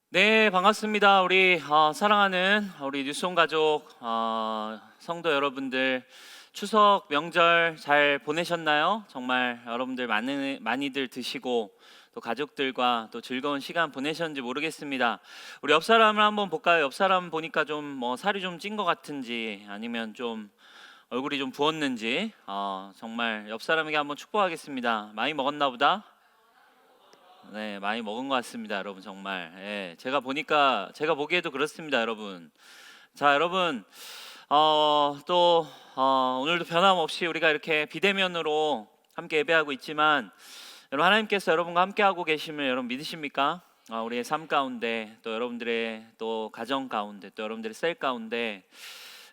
네, 반갑습니다. 우리 사랑하는 우리 뉴스온 가족 성도 여러분들, 추석 명절 잘 보내셨나요? 정말 여러분들 많이들 드시고 또 가족들과 또 즐거운 시간 보내셨는지 모르겠습니다. 우리 옆 사람을 한번 볼까요? 옆 사람 보니까 좀 살이 좀 찐 것 같은지 아니면 좀 얼굴이 좀 부었는지 정말 옆 사람에게 한번 축복하겠습니다. 많이 먹었나 보다. 네, 많이 먹은 것 같습니다, 여러분. 정말. 예, 제가 보기에도 그렇습니다, 여러분. 자, 여러분, 오늘도 변함없이 우리가 이렇게 비대면으로 함께 예배하고 있지만, 여러분, 하나님께서 여러분과 함께하고 계심을 여러분 믿으십니까? 우리의 삶 가운데, 또 여러분들의 또 가정 가운데, 또 여러분들의 셀 가운데,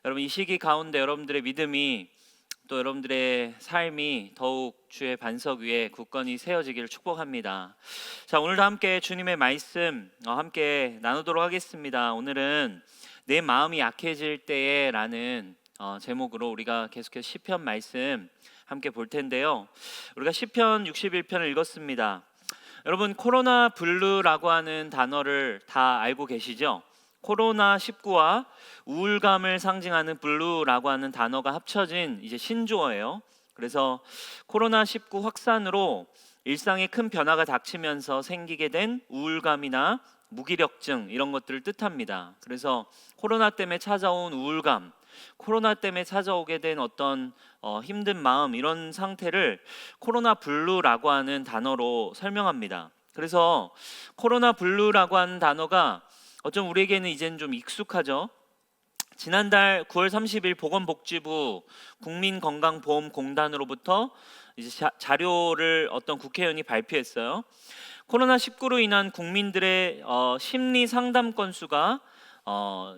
여러분 이 시기 가운데 여러분들의 믿음이 또 여러분들의 삶이 더욱 주의 반석 위에 굳건히 세워지기를 축복합니다. 자, 오늘도 함께 주님의 말씀 함께 나누도록 하겠습니다. 오늘은 내 마음이 약해질 때에 라는 제목으로 우리가 계속해서 시편 말씀 함께 볼 텐데요. 우리가 시편 61편을 읽었습니다. 여러분, 코로나 블루라고 하는 단어를 다 알고 계시죠? 코로나19와 우울감을 상징하는 블루라고 하는 단어가 합쳐진 이제 신조어예요. 그래서 코로나19 확산으로 일상에 큰 변화가 닥치면서 생기게 된 우울감이나 무기력증 이런 것들을 뜻합니다. 그래서 코로나 때문에 찾아온 우울감, 코로나 때문에 찾아오게 된 어떤 힘든 마음, 이런 상태를 코로나 블루라고 하는 단어로 설명합니다. 그래서 코로나 블루라고 하는 단어가 어쩜 우리에게는 이제는 좀 익숙하죠. 지난달 9월 30일 보건복지부 국민건강보험공단으로부터 이제 자료를 어떤 국회의원이 발표했어요. 코로나19로 인한 국민들의 심리 상담 건수가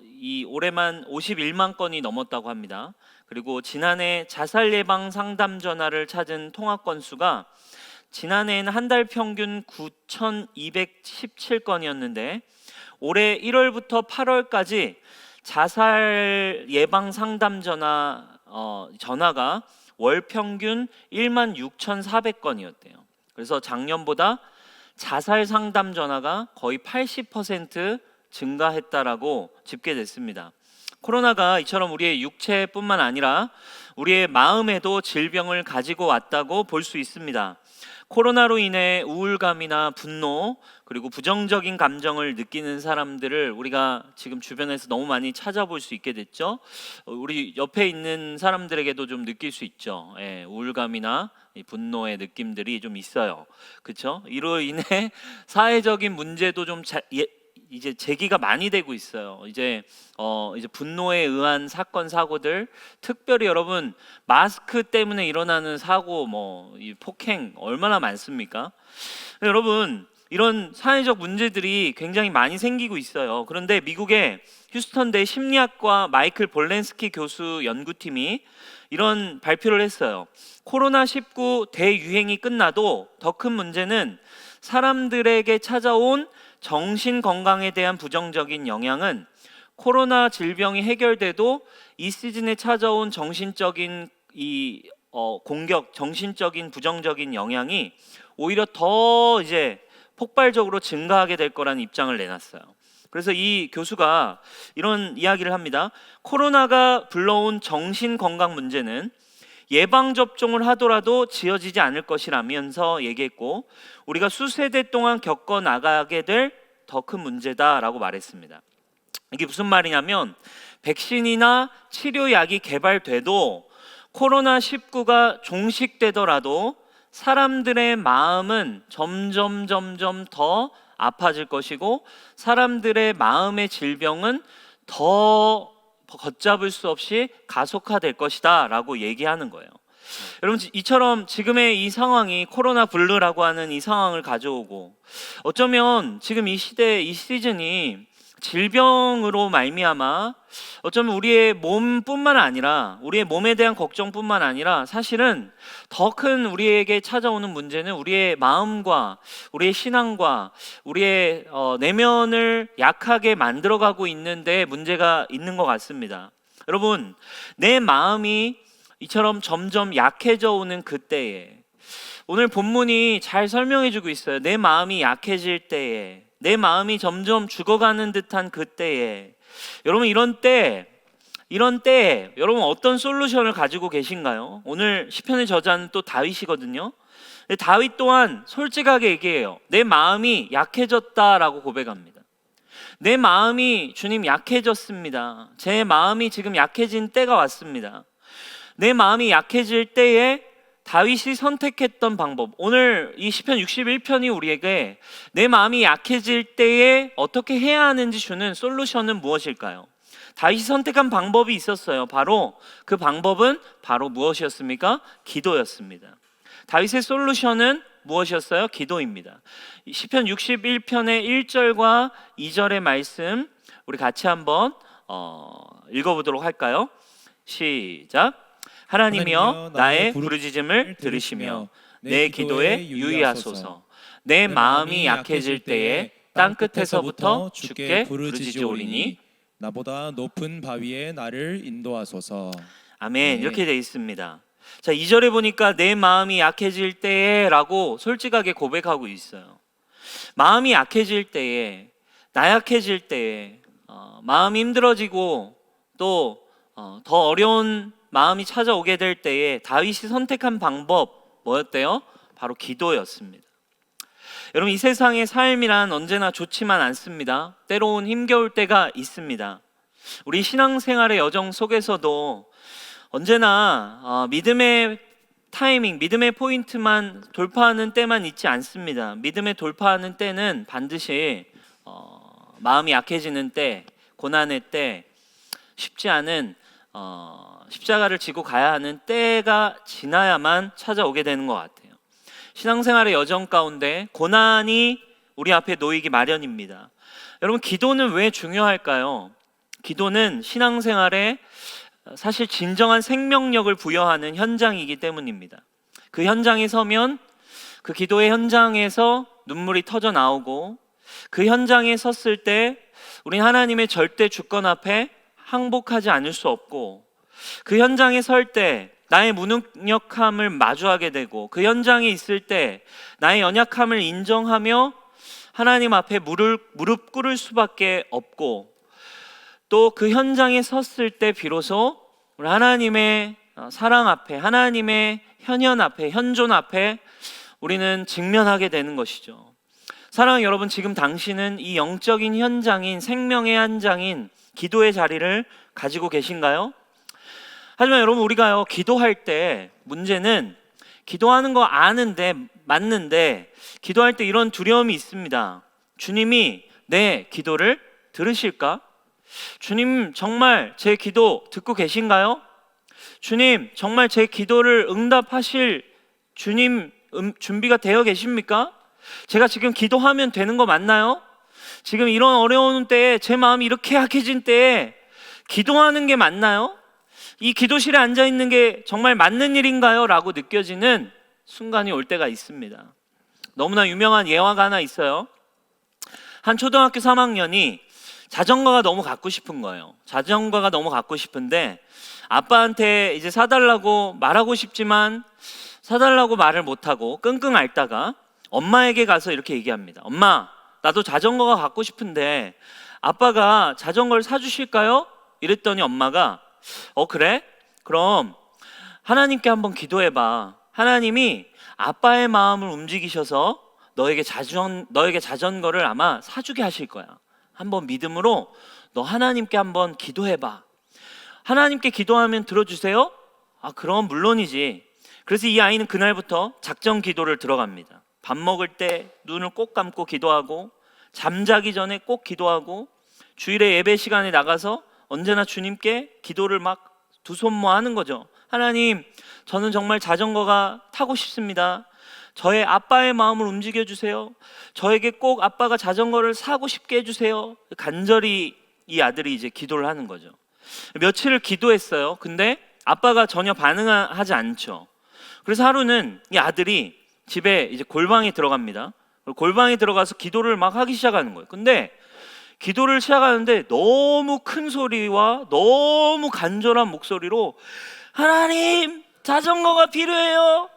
이 올해만 51만 건이 넘었다고 합니다. 그리고 지난해 자살 예방 상담 전화를 찾은 통화 건수가 지난해에는 한 달 평균 9,217건이었는데 올해 1월부터 8월까지 자살 예방 상담 전화가 월 평균 16,400건이었대요. 그래서 작년보다 자살 상담 전화가 거의 80% 증가했다라고 집계됐습니다. 코로나가 이처럼 우리의 육체뿐만 아니라 우리의 마음에도 질병을 가지고 왔다고 볼 수 있습니다. 코로나로 인해 우울감이나 분노 그리고 부정적인 감정을 느끼는 사람들을 우리가 지금 주변에서 너무 많이 찾아볼 수 있게 됐죠. 우리 옆에 있는 사람들에게도 좀 느낄 수 있죠. 예, 우울감이나 분노의 느낌들이 좀 있어요. 그렇죠? 이로 인해 사회적인 문제도 좀 이제 제기가 많이 되고 있어요. 이제 분노에 의한 사건 사고들, 특별히 여러분 마스크 때문에 일어나는 사고, 이 폭행 얼마나 많습니까? 여러분, 이런 사회적 문제들이 굉장히 많이 생기고 있어요. 그런데 미국의 휴스턴대 심리학과 마이클 볼렌스키 교수 연구팀이 이런 발표를 했어요. 코로나19 대유행이 끝나도 더 큰 문제는 사람들에게 찾아온 정신 건강에 대한 부정적인 영향은 코로나 질병이 해결돼도 이 시즌에 찾아온 정신적인 공격, 정신적인 부정적인 영향이 오히려 더 이제 폭발적으로 증가하게 될 거라는 입장을 내놨어요. 그래서 이 교수가 이런 이야기를 합니다. 코로나가 불러온 정신 건강 문제는 예방 접종을 하더라도 지어지지 않을 것이라면서 얘기했고, 우리가 수세대 동안 겪어 나가게 될 더 큰 문제다라고 말했습니다. 이게 무슨 말이냐면 백신이나 치료약이 개발돼도 코로나19가 종식되더라도 사람들의 마음은 점점 더 아파질 것이고 사람들의 마음의 질병은 더 걷잡을 수 없이 가속화될 것이다 라고 얘기하는 거예요. 여러분, 이처럼 지금의 이 상황이 코로나 블루라고 하는 이 상황을 가져오고, 어쩌면 지금 이 시대, 이 시즌이 질병으로 말미암아 어쩌면 우리의 몸뿐만 아니라 우리의 몸에 대한 걱정뿐만 아니라 사실은 더 큰 우리에게 찾아오는 문제는 우리의 마음과 우리의 신앙과 우리의 내면을 약하게 만들어가고 있는데 문제가 있는 것 같습니다. 여러분, 내 마음이 이처럼 점점 약해져 오는 그때에 오늘 본문이 잘 설명해주고 있어요. 내 마음이 약해질 때에 내 마음이 점점 죽어가는 듯한 그때에, 여러분 이런 때 여러분 어떤 솔루션을 가지고 계신가요? 오늘 시편의 저자는 또 다윗이거든요. 근데 다윗 또한 솔직하게 얘기해요. 내 마음이 약해졌다라고 고백합니다. 내 마음이 주님 약해졌습니다. 제 마음이 지금 약해진 때가 왔습니다. 내 마음이 약해질 때에 다윗이 선택했던 방법, 오늘 이 시편 61편이 우리에게 내 마음이 약해질 때에 어떻게 해야 하는지 주는 솔루션은 무엇일까요? 다윗이 선택한 방법이 있었어요. 바로 그 방법은 바로 무엇이었습니까? 기도였습니다. 다윗의 솔루션은 무엇이었어요? 기도입니다. 시편 61편의 1절과 2절의 말씀 우리 같이 한번 읽어보도록 할까요? 시작. 하나님이여 나의 부르짖음을 들으시며 내 기도에 유의하소서. 내 마음이 약해질 때에 땅끝에서부터 주께 부르짖으오리니 나보다 높은 바위에 나를 인도하소서. 아멘. 이렇게 되어 있습니다. 자, 2절에 보니까 내 마음이 약해질 때에 라고 솔직하게 고백하고 있어요. 마음이 약해질 때에, 나약해질 때에, 마음이 힘들어지고 또 더 어려운 마음이 찾아오게 될 때에 다윗이 선택한 방법 뭐였대요? 바로 기도였습니다. 여러분 이 세상의 삶이란 언제나 좋지만 않습니다. 때로는 힘겨울 때가 있습니다. 우리 신앙생활의 여정 속에서도 언제나 믿음의 타이밍, 믿음의 포인트만 돌파하는 때만 있지 않습니다. 믿음의 돌파하는 때는 반드시 마음이 약해지는 때, 고난의 때, 쉽지 않은 십자가를 지고 가야 하는 때가 지나야만 찾아오게 되는 것 같아요. 신앙생활의 여정 가운데 고난이 우리 앞에 놓이기 마련입니다. 여러분 기도는 왜 중요할까요? 기도는 신앙생활에 사실 진정한 생명력을 부여하는 현장이기 때문입니다. 그 현장에 서면 그 기도의 현장에서 눈물이 터져 나오고 그 현장에 섰을 때 우린 하나님의 절대 주권 앞에 항복하지 않을 수 없고 그 현장에 설 때 나의 무능력함을 마주하게 되고 그 현장에 있을 때 나의 연약함을 인정하며 하나님 앞에 무릎 꿇을 수밖에 없고 또 그 현장에 섰을 때 비로소 우리 하나님의 사랑 앞에, 하나님의 현현 앞에, 현존 앞에 우리는 직면하게 되는 것이죠. 사랑하는 여러분, 지금 당신은 이 영적인 현장인 생명의 현장인 기도의 자리를 가지고 계신가요? 하지만 여러분 우리가요 기도할 때 문제는 기도하는 거 아는데 맞는데 기도할 때 이런 두려움이 있습니다. 주님이 내 기도를 들으실까? 주님 정말 제 기도 듣고 계신가요? 주님 정말 제 기도를 응답하실 주님 준비가 되어 계십니까? 제가 지금 기도하면 되는 거 맞나요? 지금 이런 어려운 때에 제 마음이 이렇게 약해진 때에 기도하는 게 맞나요? 이 기도실에 앉아 있는 게 정말 맞는 일인가요? 라고 느껴지는 순간이 올 때가 있습니다. 너무나 유명한 예화가 하나 있어요. 한 초등학교 3학년이 자전거가 너무 갖고 싶은 거예요. 자전거가 너무 갖고 싶은데 아빠한테 이제 사달라고 말하고 싶지만 사달라고 말을 못하고 끙끙 앓다가 엄마에게 가서 이렇게 얘기합니다. 엄마, 나도 자전거가 갖고 싶은데 아빠가 자전거를 사주실까요? 이랬더니 엄마가 그래? 그럼 하나님께 한번 기도해봐. 하나님이 아빠의 마음을 움직이셔서 너에게 자전거를 아마 사주게 하실 거야. 한번 믿음으로 너 하나님께 한번 기도해봐. 하나님께 기도하면 들어주세요? 그럼 물론이지. 그래서 이 아이는 그날부터 작정 기도를 들어갑니다. 밥 먹을 때 눈을 꼭 감고 기도하고 잠자기 전에 꼭 기도하고 주일에 예배 시간에 나가서 언제나 주님께 기도를 막 두 손 모아 하는 거죠. 하나님, 저는 정말 자전거가 타고 싶습니다. 저의 아빠의 마음을 움직여 주세요. 저에게 꼭 아빠가 자전거를 사고 싶게 해주세요. 간절히 이 아들이 이제 기도를 하는 거죠. 며칠을 기도했어요. 근데 아빠가 전혀 반응하지 않죠. 그래서 하루는 이 아들이 집에 이제 골방에 들어갑니다. 골방에 들어가서 기도를 막 하기 시작하는 거예요. 근데 기도를 시작하는데 너무 큰 소리와 너무 간절한 목소리로 하나님, 자전거가 필요해요.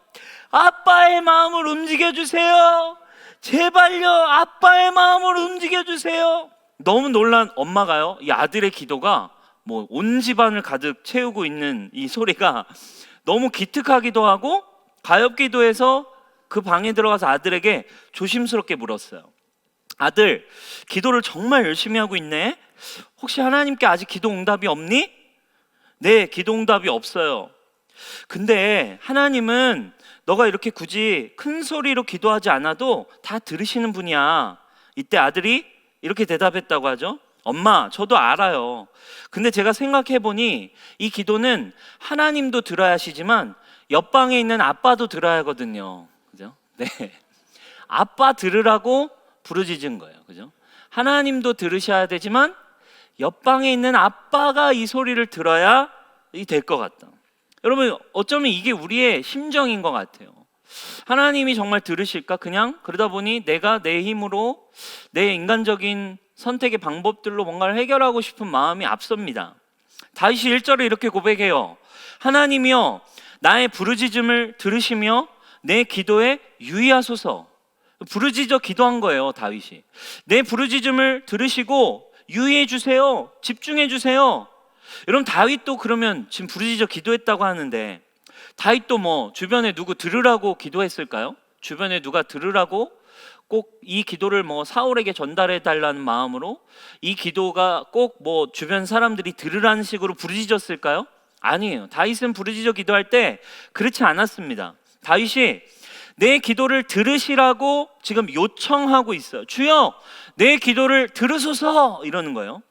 아빠의 마음을 움직여 주세요. 제발요, 아빠의 마음을 움직여주세요. 너무 놀란 엄마가요, 이 아들의 기도가 뭐 온 집안을 가득 채우고 있는 이 소리가 너무 기특하기도 하고 가엾기도 해서 그 방에 들어가서 아들에게 조심스럽게 물었어요. 아들, 기도를 정말 열심히 하고 있네. 혹시 하나님께 아직 기도 응답이 없니? 네, 기도 응답이 없어요. 근데 하나님은 너가 이렇게 굳이 큰 소리로 기도하지 않아도 다 들으시는 분이야. 이때 아들이 이렇게 대답했다고 하죠. 엄마, 저도 알아요. 근데 제가 생각해보니 이 기도는 하나님도 들어야 하시지만 옆방에 있는 아빠도 들어야 하거든요. 그죠? 네. 아빠 들으라고 부르짖은 거예요. 그죠? 하나님도 들으셔야 되지만 옆방에 있는 아빠가 이 소리를 들어야 될 것 같다. 여러분, 어쩌면 이게 우리의 심정인 것 같아요. 하나님이 정말 들으실까? 그냥 그러다 보니 내가 내 힘으로 내 인간적인 선택의 방법들로 뭔가를 해결하고 싶은 마음이 앞섭니다. 다윗이 1절에 이렇게 고백해요. 하나님이여, 나의 부르짖음을 들으시며 내 기도에 유의하소서. 부르짖어 기도한 거예요, 다윗이. 내 부르짖음을 들으시고 유의해 주세요. 집중해 주세요. 여러분, 다윗도 그러면 지금 부르짖어 기도했다고 하는데 다윗도 뭐 주변에 누구 들으라고 기도했을까요? 주변에 누가 들으라고 꼭 이 기도를 뭐 사울에게 전달해 달라는 마음으로 이 기도가 꼭 뭐 주변 사람들이 들으라는 식으로 부르짖었을까요? 아니에요. 다윗은 부르짖어 기도할 때 그렇지 않았습니다. 다윗이 내 기도를 들으시라고 지금 요청하고 있어요. 주여, 내 기도를 들으소서, 이러는 거예요.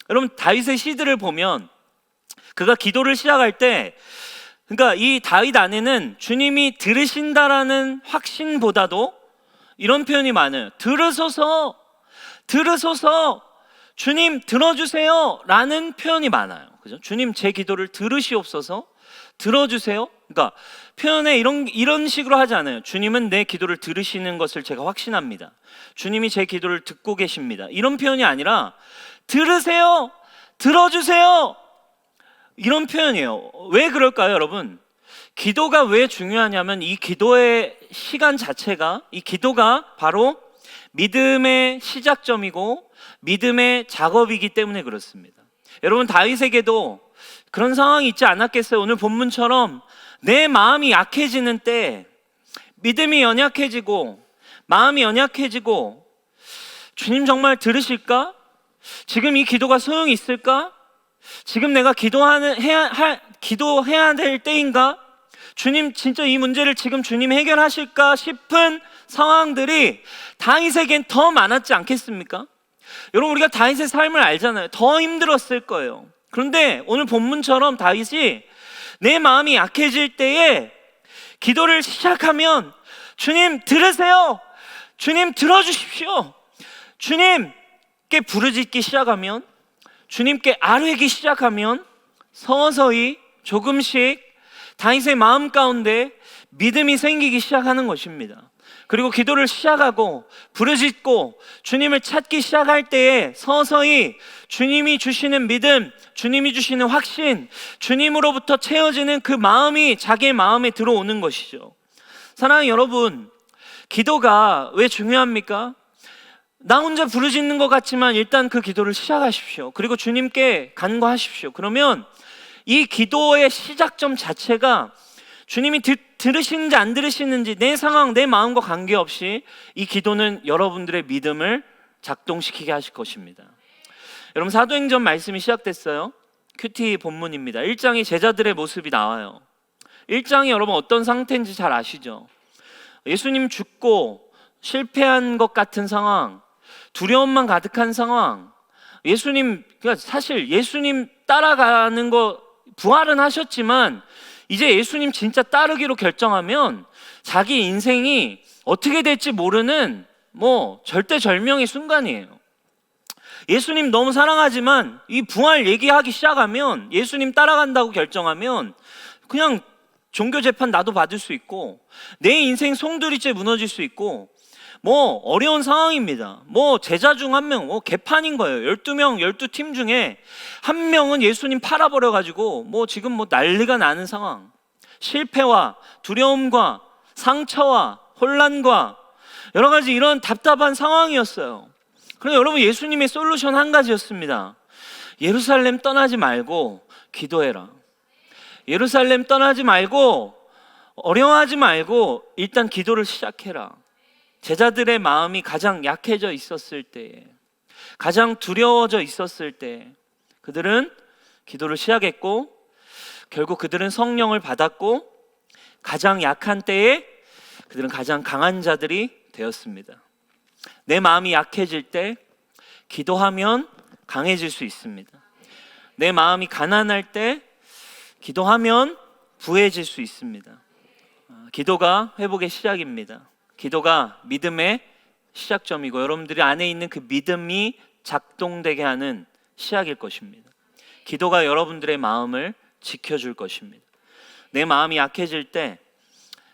여러분, 다윗의 시들을 보면 그가 기도를 시작할 때, 그러니까 이 다윗 안에는 주님이 들으신다라는 확신보다도 이런 표현이 많아요. 들으소서, 들으소서, 주님 들어주세요 라는 표현이 많아요. 그죠? 주님, 제 기도를 들으시옵소서, 들어주세요. 그러니까 표현에 이런 식으로 하지 않아요. 주님은 내 기도를 들으시는 것을 제가 확신합니다. 주님이 제 기도를 듣고 계십니다. 이런 표현이 아니라 들으세요, 들어주세요, 이런 표현이에요. 왜 그럴까요, 여러분? 기도가 왜 중요하냐면 이 기도의 시간 자체가, 이 기도가 바로 믿음의 시작점이고 믿음의 작업이기 때문에 그렇습니다. 여러분, 다윗에게도 그런 상황이 있지 않았겠어요? 오늘 본문처럼 내 마음이 약해지는 때, 믿음이 연약해지고 마음이 연약해지고, 주님 정말 들으실까? 지금 이 기도가 소용이 있을까? 지금 내가 기도해야 될 때인가? 주님, 진짜 이 문제를 지금 주님 해결하실까 싶은 상황들이 다윗에겐 더 많았지 않겠습니까? 여러분, 우리가 다윗의 삶을 알잖아요. 더 힘들었을 거예요. 그런데 오늘 본문처럼 다윗이 내 마음이 약해질 때에 기도를 시작하면 주님 들으세요, 주님 들어주십시오, 주님께 부르짖기 시작하면, 주님께 아뢰기 시작하면 서서히 조금씩 다윗의 마음 가운데 믿음이 생기기 시작하는 것입니다. 그리고 기도를 시작하고 부르짖고 주님을 찾기 시작할 때에 서서히 주님이 주시는 믿음, 주님이 주시는 확신, 주님으로부터 채워지는 그 마음이 자기의 마음에 들어오는 것이죠. 사랑하는 여러분, 기도가 왜 중요합니까? 나 혼자 부르짖는 것 같지만 일단 그 기도를 시작하십시오. 그리고 주님께 간구하십시오. 그러면 이 기도의 시작점 자체가 주님이 들으시는지 안 들으시는지 내 상황, 내 마음과 관계없이 이 기도는 여러분들의 믿음을 작동시키게 하실 것입니다. 여러분, 사도행전 말씀이 시작됐어요. 큐티 본문입니다. 1장이 제자들의 모습이 나와요. 1장이 여러분 어떤 상태인지 잘 아시죠? 예수님 죽고 실패한 것 같은 상황, 두려움만 가득한 상황. 그러니까 사실 예수님 따라가는 거, 부활은 하셨지만 이제 예수님 진짜 따르기로 결정하면 자기 인생이 어떻게 될지 모르는 절대절명의 순간이에요. 예수님 너무 사랑하지만 이 부활 얘기하기 시작하면, 예수님 따라간다고 결정하면 그냥 종교 재판 나도 받을 수 있고 내 인생 송두리째 무너질 수 있고 어려운 상황입니다. 제자 중 한 명, 개판인 거예요. 12명, 12팀 중에 한 명은 예수님 팔아버려가지고 지금 난리가 나는 상황. 실패와 두려움과 상처와 혼란과 여러 가지 이런 답답한 상황이었어요. 그런데 여러분, 예수님의 솔루션 한 가지였습니다. 예루살렘 떠나지 말고 기도해라. 예루살렘 떠나지 말고 어려워하지 말고 일단 기도를 시작해라. 제자들의 마음이 가장 약해져 있었을 때에, 가장 두려워져 있었을 때 그들은 기도를 시작했고, 결국 그들은 성령을 받았고, 가장 약한 때에 그들은 가장 강한 자들이 되었습니다. 내 마음이 약해질 때 기도하면 강해질 수 있습니다. 내 마음이 가난할 때 기도하면 부해질 수 있습니다. 기도가 회복의 시작입니다. 기도가 믿음의 시작점이고, 여러분들이 안에 있는 그 믿음이 작동되게 하는 시작일 것입니다. 기도가 여러분들의 마음을 지켜줄 것입니다. 내 마음이 약해질 때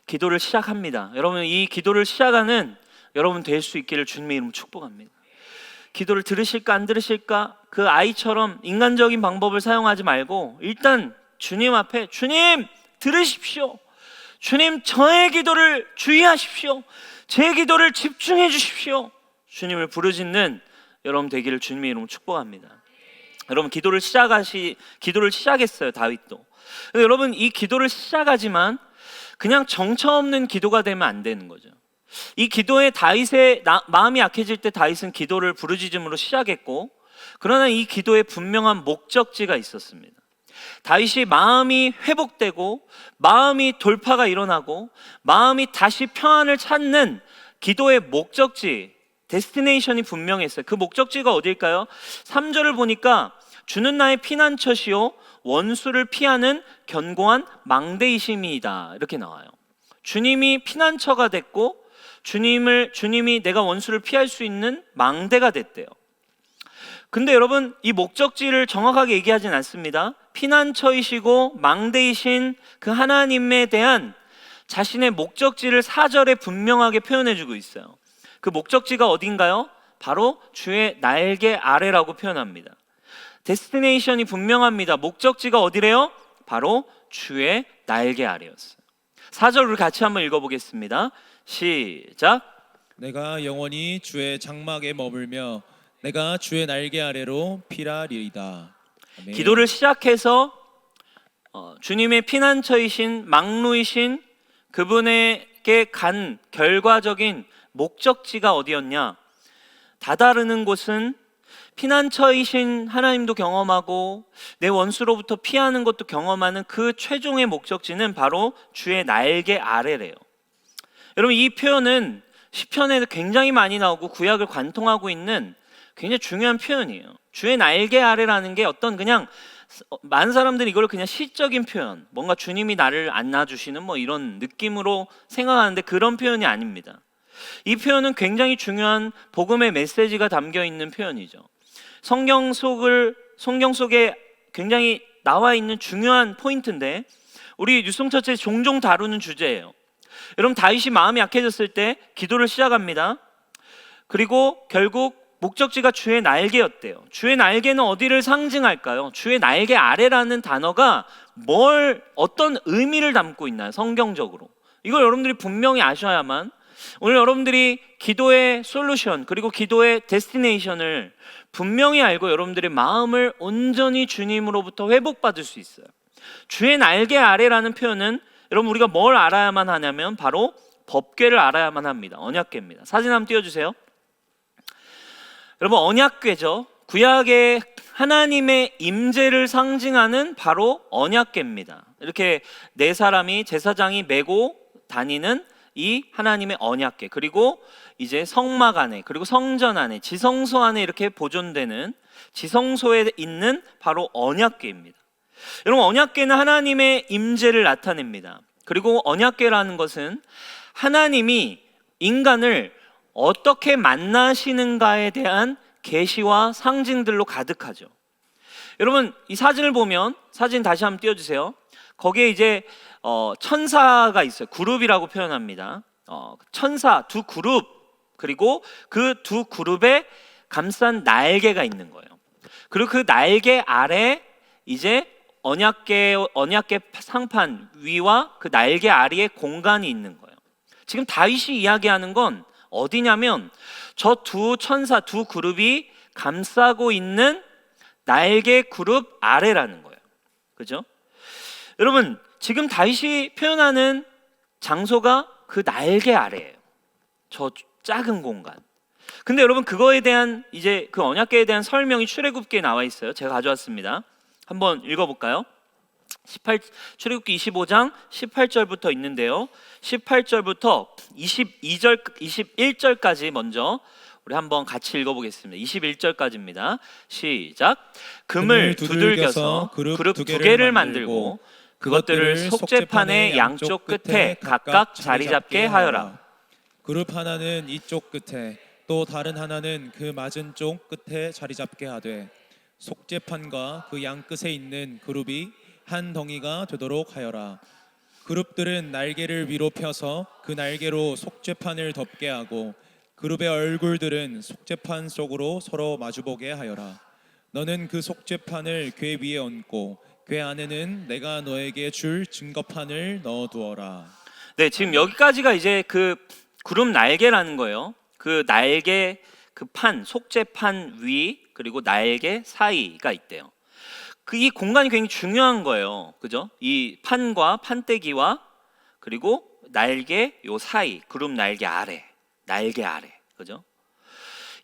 기도를 시작합니다. 여러분, 이 기도를 시작하는 여러분 될 수 있기를 주님의 이름으로 축복합니다. 기도를 들으실까 안 들으실까, 그 아이처럼 인간적인 방법을 사용하지 말고 일단 주님 앞에, 주님 들으십시오. 주님, 저의 기도를 주의하십시오. 제 기도를 집중해 주십시오. 주님을 부르짖는 여러분 되기를 주님의 이름으로 축복합니다. 여러분, 기도를 시작했어요, 다윗도. 근데 여러분, 이 기도를 시작하지만 그냥 정처 없는 기도가 되면 안 되는 거죠. 이 기도에 다윗의 마음이 약해질 때 다윗은 기도를 부르짖음으로 시작했고, 그러나 이 기도에 분명한 목적지가 있었습니다. 다윗이 마음이 회복되고 마음이 돌파가 일어나고 마음이 다시 평안을 찾는 기도의 목적지, 데스티네이션이 분명했어요. 그 목적지가 어딜까요? 3절을 보니까 주는 나의 피난처시요 원수를 피하는 견고한 망대이심이다, 이렇게 나와요. 주님이 피난처가 됐고 주님이 내가 원수를 피할 수 있는 망대가 됐대요. 근데 여러분, 이 목적지를 정확하게 얘기하진 않습니다. 피난처이시고 망대이신 그 하나님에 대한 자신의 목적지를 4절에 분명하게 표현해주고 있어요. 그 목적지가 어딘가요? 바로 주의 날개 아래라고 표현합니다. 데스티네이션이 분명합니다. 목적지가 어디래요? 바로 주의 날개 아래였어요. 4절을 같이 한번 읽어보겠습니다. 시작. 내가 영원히 주의 장막에 머물며 내가 주의 날개 아래로 피라리이다. 아멘. 기도를 시작해서 주님의 피난처이신 망루이신 그분에게 간 결과적인 목적지가 어디였냐? 다다르는 곳은 피난처이신 하나님도 경험하고 내 원수로부터 피하는 것도 경험하는 그 최종의 목적지는 바로 주의 날개 아래래요. 여러분, 이 표현은 시편에 굉장히 많이 나오고 구약을 관통하고 있는 굉장히 중요한 표현이에요. 주의 날개 아래라는 게 어떤, 그냥 많은 사람들이 이걸 그냥 시적인 표현, 뭔가 주님이 나를 안아주시는 뭐 이런 느낌으로 생각하는데 그런 표현이 아닙니다. 이 표현은 굉장히 중요한 복음의 메시지가 담겨 있는 표현이죠. 성경 속에 굉장히 나와 있는 중요한 포인트인데 우리 뉴스홍처치에 종종 다루는 주제예요. 여러분, 다윗이 마음이 약해졌을 때 기도를 시작합니다. 그리고 결국 목적지가 주의 날개였대요. 주의 날개는 어디를 상징할까요? 주의 날개 아래라는 단어가 어떤 의미를 담고 있나요? 성경적으로. 이걸 여러분들이 분명히 아셔야만 오늘 여러분들이 기도의 솔루션, 그리고 기도의 데스티네이션을 분명히 알고 여러분들의 마음을 온전히 주님으로부터 회복받을 수 있어요. 주의 날개 아래라는 표현은 여러분, 우리가 뭘 알아야만 하냐면 바로 법궤를 알아야만 합니다. 언약궤입니다. 사진 한번 띄워주세요. 여러분, 언약궤죠. 구약의 하나님의 임재를 상징하는 바로 언약궤입니다. 이렇게 네 사람이, 제사장이 메고 다니는 이 하나님의 언약궤, 그리고 이제 성막 안에, 그리고 성전 안에, 지성소 안에 이렇게 보존되는 지성소에 있는 바로 언약궤입니다. 여러분, 언약궤는 하나님의 임재를 나타냅니다. 그리고 언약궤라는 것은 하나님이 인간을 어떻게 만나시는가에 대한 계시와 상징들로 가득하죠. 여러분, 이 사진을 보면, 사진 다시 한번 띄워주세요. 거기에 이제 천사가 있어요. 그룹이라고 표현합니다. 천사 두 그룹, 그리고 그 두 그룹에 감싼 날개가 있는 거예요. 그리고 그 날개 아래 이제 언약궤 상판 위와 그 날개 아래에 공간이 있는 거예요. 지금 다윗이 이야기하는 건 어디냐면 저 두 천사, 두 그룹이 감싸고 있는 날개 그룹 아래라는 거예요. 그죠? 여러분, 지금 다윗이 표현하는 장소가 그 날개 아래예요. 저 작은 공간. 근데 여러분, 그거에 대한 이제 그 언약궤에 대한 설명이 출애굽기에 나와 있어요. 제가 가져왔습니다. 한번 읽어볼까요? 출애굽기 25장 18절부터 있는데요. 18절부터 21절까지 먼저 우리 한번 같이 읽어보겠습니다. 21절까지입니다. 시작. 금을 두들겨서 그룹 두 개를 만들고 그것들을 속죄판의 양쪽 끝에 각각 자리 잡게 하여라. 그룹 하나는 이쪽 끝에 또 다른 하나는 그 맞은 쪽 끝에 자리 잡게 하되 속죄판과 그 양 끝에 있는 그룹이 한 덩이가 되도록 하여라. 그룹들은 날개를 위로 펴서 그 날개로 속죄판을 덮게 하고 그룹의 얼굴들은 속죄판 속으로 서로 마주보게 하여라. 너는 그 속죄판을 궤 위에 얹고 궤 안에는 내가 너에게 줄 증거판을 넣어두어라. 네, 지금 여기까지가 이제 그 그룹 날개라는 거예요. 그 날개, 그 판, 속죄판 위 그리고 날개 사이가 있대요. 이 공간이 굉장히 중요한 거예요. 그죠? 이 판과 판때기와 그리고 날개 요 사이, 그룹 날개 아래. 날개 아래. 그죠?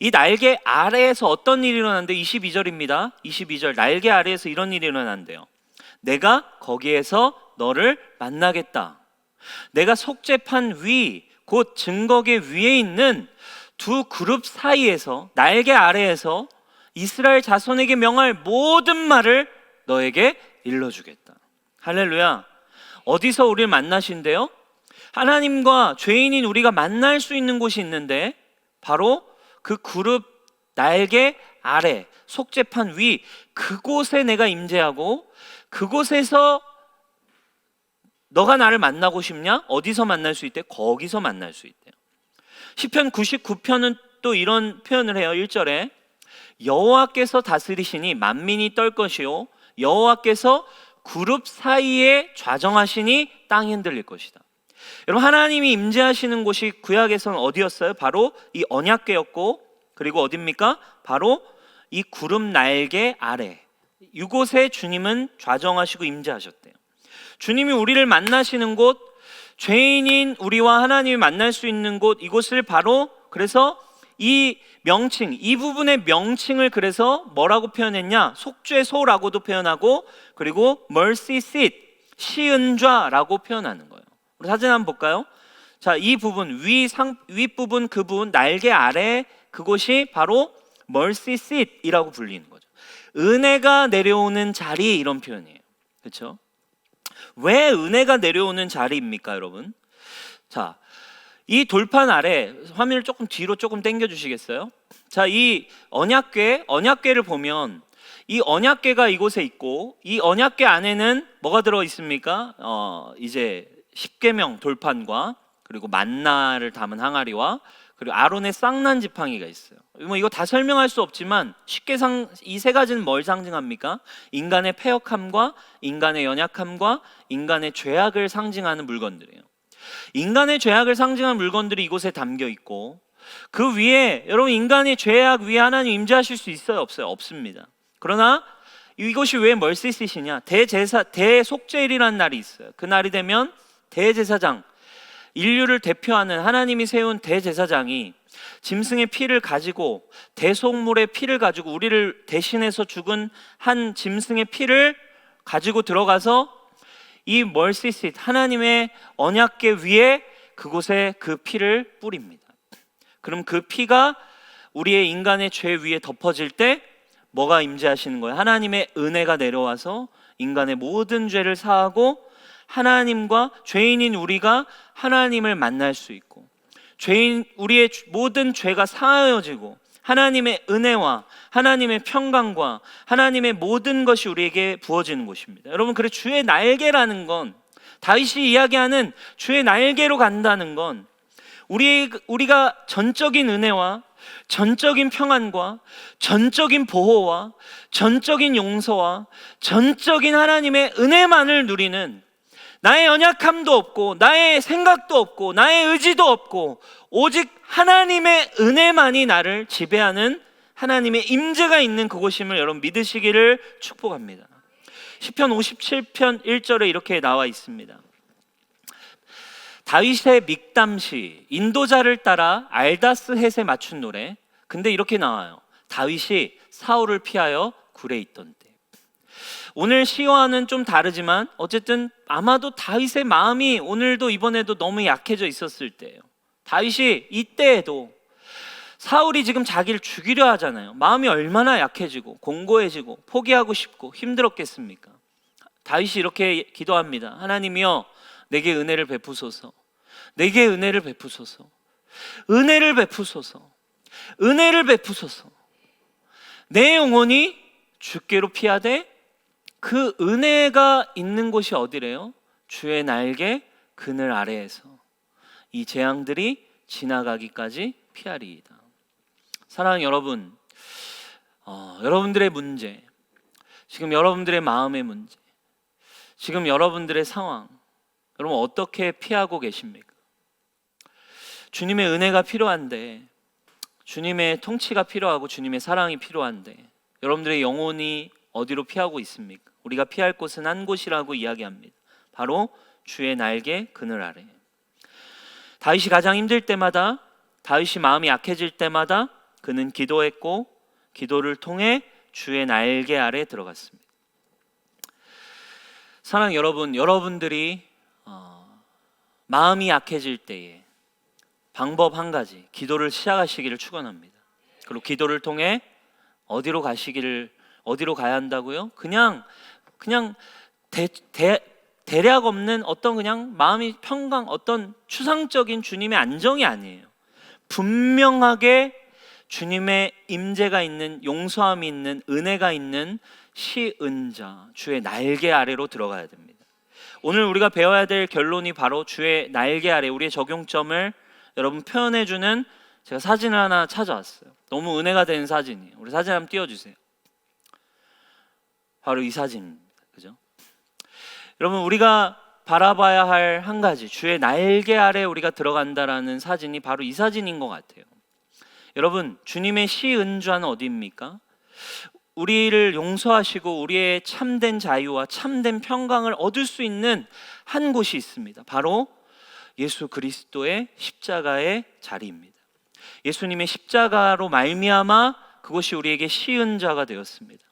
이 날개 아래에서 어떤 일이 일어나는데 22절입니다. 22절 날개 아래에서 이런 일이 일어난대요. 내가 거기에서 너를 만나겠다. 내가 속죄판 위, 곧 증거궤 위에 있는 두 그룹 사이에서 날개 아래에서 이스라엘 자손에게 명할 모든 말을 너에게 일러주겠다. 할렐루야. 어디서 우리를 만나신대요? 하나님과 죄인인 우리가 만날 수 있는 곳이 있는데 바로 그 그룹 날개 아래 속죄판 위 그곳에 내가 임재하고 그곳에서 너가 나를 만나고 싶냐? 어디서 만날 수 있대? 거기서 만날 수 있대요. 시편 99편은 또 이런 표현을 해요. 1절에 여호와께서 다스리시니 만민이 떨 것이요 여호와께서 그룹 사이에 좌정하시니 땅이 흔들릴 것이다. 여러분, 하나님이 임재하시는 곳이 구약에서는 어디였어요? 바로 이 언약궤였고 그리고 어디입니까? 바로 이 그룹 날개 아래 이곳에 주님은 좌정하시고 임재하셨대요. 주님이 우리를 만나시는 곳, 죄인인 우리와 하나님이 만날 수 있는 곳, 이곳을 바로 그래서 이 명칭, 이 부분의 명칭을 그래서 뭐라고 표현했냐? 속죄소라고도 표현하고 그리고 mercy seat, 시은좌라고 표현하는 거예요. 우리 사진 한번 볼까요? 자, 이 부분 윗부분 그 부분 날개 아래 그곳이 바로 mercy seat이라고 불리는 거죠. 은혜가 내려오는 자리 이런 표현이에요. 그렇죠? 왜 은혜가 내려오는 자리입니까, 여러분? 자, 이 돌판 아래 화면을 조금 뒤로 조금 당겨 주시겠어요? 자, 이 언약궤를 보면 이 언약궤가 이곳에 있고 이 언약궤 안에는 뭐가 들어 있습니까? 이제 십계명 돌판과 그리고 만나를 담은 항아리와 그리고 아론의 쌍난 지팡이가 있어요. 뭐 이거 다 설명할 수 없지만 쉽게 이 세 가지는 뭘 상징합니까? 인간의 패역함과 인간의 연약함과 인간의 죄악을 상징하는 물건들이에요. 인간의 죄악을 상징하는 물건들이 이곳에 담겨 있고 그 위에 여러분 인간의 죄악 위에 하나님 임재하실 수 있어요? 없어요? 없습니다. 그러나 이것이 왜 멀시시냐? 대속죄일이라는 날이 있어요. 그 날이 되면 대제사장, 인류를 대표하는 하나님이 세운 대제사장이 짐승의 피를 가지고 대속물의 피를 가지고 우리를 대신해서 죽은 한 짐승의 피를 가지고 들어가서 이 멀시싯 하나님의 언약궤 위에 그곳에 그 피를 뿌립니다. 그럼 그 피가 우리의 인간의 죄 위에 덮어질 때 뭐가 임재하시는 거예요? 하나님의 은혜가 내려와서 인간의 모든 죄를 사하고 하나님과 죄인인 우리가 하나님을 만날 수 있고 우리의 모든 죄가 사하여지고 하나님의 은혜와 하나님의 평강과 하나님의 모든 것이 우리에게 부어지는 곳입니다. 여러분, 그래 주의 날개라는 건 다윗이 이야기하는 주의 날개로 간다는 건 우리가 전적인 은혜와 전적인 평안과 전적인 보호와 전적인 용서와 전적인 하나님의 은혜만을 누리는 나의 연약함도 없고 나의 생각도 없고 나의 의지도 없고 오직 하나님의 은혜만이 나를 지배하는 하나님의 임재가 있는 그곳임을 여러분 믿으시기를 축복합니다. 시편 57편 1절에 이렇게 나와 있습니다. 다윗의 믹담시, 인도자를 따라 알다스 헷에 맞춘 노래. 근데 이렇게 나와요. 다윗이 사울을 피하여 굴에 있던 때. 오늘 시와는 좀 다르지만 어쨌든 아마도 다윗의 마음이 오늘도 이번에도 너무 약해져 있었을 때예요. 다윗이 이때에도 사울이 지금 자기를 죽이려 하잖아요. 마음이 얼마나 약해지고 공고해지고 포기하고 싶고 힘들었겠습니까? 다윗이 이렇게 기도합니다. 하나님이여, 내게 은혜를 베푸소서. 내게 은혜를 베푸소서. 은혜를 베푸소서. 은혜를 베푸소서. 내 영혼이 주께로 피하되 그 은혜가 있는 곳이 어디래요? 주의 날개 그늘 아래에서 이 재앙들이 지나가기까지 피하리이다. 사랑하는 여러분, 여러분들의 문제, 지금 여러분들의 마음의 문제, 지금 여러분들의 상황, 여러분 어떻게 피하고 계십니까? 주님의 은혜가 필요한데, 주님의 통치가 필요하고 주님의 사랑이 필요한데 여러분들의 영혼이 어디로 피하고 있습니까? 우리가 피할 곳은 한 곳이라고 이야기합니다. 바로 주의 날개 그늘 아래. 다윗이 가장 힘들 때마다, 다윗이 마음이 약해질 때마다 그는 기도했고 기도를 통해 주의 날개 아래 들어갔습니다. 사랑하는 여러분, 여러분들이 마음이 약해질 때에 방법 한 가지, 기도를 시작하시기를 축원합니다. 그리고 기도를 통해 어디로 가야 한다고요? 그냥 대략 없는 어떤 그냥 마음이 평강, 어떤 추상적인 주님의 안정이 아니에요. 분명하게 주님의 임재가 있는, 용서함이 있는, 은혜가 있는 시은자, 주의 날개 아래로 들어가야 됩니다. 오늘 우리가 배워야 될 결론이 바로 주의 날개 아래, 우리의 적용점을 여러분 표현해주는 제가 사진을 하나 찾아왔어요. 너무 은혜가 되는 사진이에요. 우리 사진 한번 띄워주세요. 바로 이 사진입니다. 그죠? 여러분, 우리가 바라봐야 할 한 가지, 주의 날개 아래 우리가 들어간다라는 사진이 바로 이 사진인 것 같아요. 여러분, 주님의 시은좌는 어디입니까? 우리를 용서하시고 우리의 참된 자유와 참된 평강을 얻을 수 있는 한 곳이 있습니다. 바로 예수 그리스도의 십자가의 자리입니다. 예수님의 십자가로 말미암아 그것이 우리에게 시은좌가 되었습니다.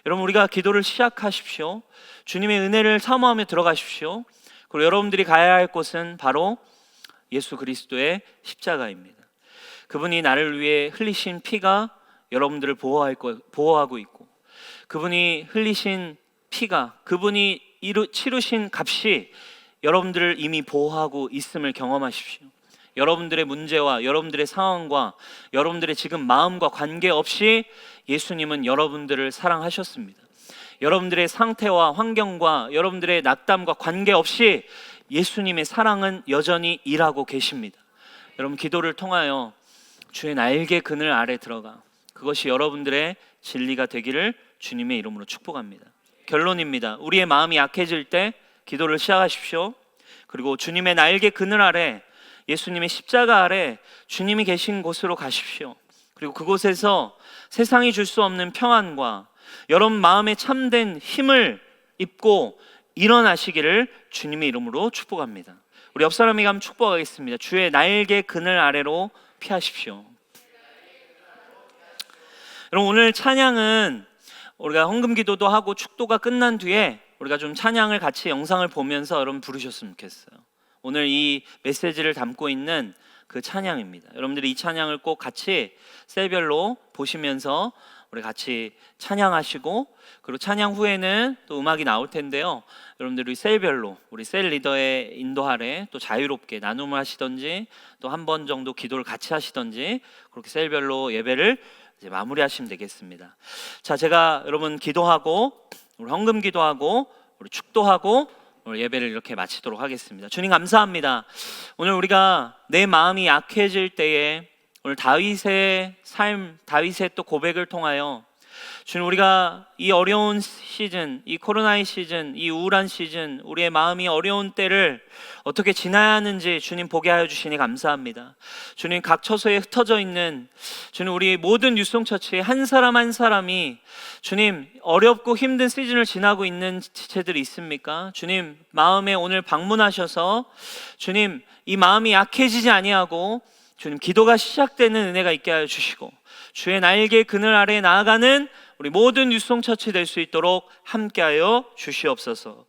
여러분, 우리가 기도를 시작하십시오. 주님의 은혜를 사모하며 들어가십시오. 그리고 여러분들이 가야 할 곳은 바로 예수 그리스도의 십자가입니다. 그분이 나를 위해 흘리신 피가 여러분들을 보호하고 있고, 그분이 흘리신 피가, 그분이 치르신 값이 여러분들을 이미 보호하고 있음을 경험하십시오. 여러분들의 문제와 여러분들의 상황과 여러분들의 지금 마음과 관계없이 예수님은 여러분들을 사랑하셨습니다. 여러분들의 상태와 환경과 여러분들의 낙담과 관계없이 예수님의 사랑은 여전히 일하고 계십니다. 여러분, 기도를 통하여 주의 날개 그늘 아래 들어가 그것이 여러분들의 진리가 되기를 주님의 이름으로 축복합니다. 결론입니다. 우리의 마음이 약해질 때 기도를 시작하십시오. 그리고 주님의 날개 그늘 아래, 예수님의 십자가 아래 주님이 계신 곳으로 가십시오. 그리고 그곳에서 세상이 줄 수 없는 평안과 여러분 마음에 참된 힘을 입고 일어나시기를 주님의 이름으로 축복합니다. 우리 옆 사람에게 한번 축복하겠습니다. 주의 날개 그늘 아래로 피하십시오. 여러분, 오늘 찬양은 우리가 헌금 기도도 하고 축도가 끝난 뒤에 우리가 좀 찬양을 같이 영상을 보면서 여러분 부르셨으면 좋겠어요. 오늘 이 메시지를 담고 있는 그 찬양입니다. 여러분들이 이 찬양을 꼭 같이 셀별로 보시면서 우리 같이 찬양하시고, 그리고 찬양 후에는 또 음악이 나올 텐데요. 여러분들이 셀별로 우리 셀 리더의 인도 아래 또 자유롭게 나눔을 하시던지 또 한 번 정도 기도를 같이 하시던지 그렇게 셀별로 예배를 이제 마무리하시면 되겠습니다. 자, 제가 여러분 기도하고 우리 헌금 기도하고 우리 축도하고 오늘 예배를 이렇게 마치도록 하겠습니다. 주님 감사합니다. 오늘 우리가 내 마음이 약해질 때에 오늘 다윗의 삶, 다윗의 또 고백을 통하여 주님, 우리가 이 어려운 시즌, 이 코로나의 시즌, 이 우울한 시즌, 우리의 마음이 어려운 때를 어떻게 지나야 하는지 주님 보게 하여 주시니 감사합니다. 주님, 각 처소에 흩어져 있는 주님, 우리 모든 유송처치의 한 사람 한 사람이 주님, 어렵고 힘든 시즌을 지나고 있는 지체들이 있습니까? 주님, 마음에 오늘 방문하셔서 주님, 이 마음이 약해지지 아니하고 주님, 기도가 시작되는 은혜가 있게 하여 주시고 주의 날개 그늘 아래 나아가는 우리 모든 유송처치 될 수 있도록 함께하여 주시옵소서.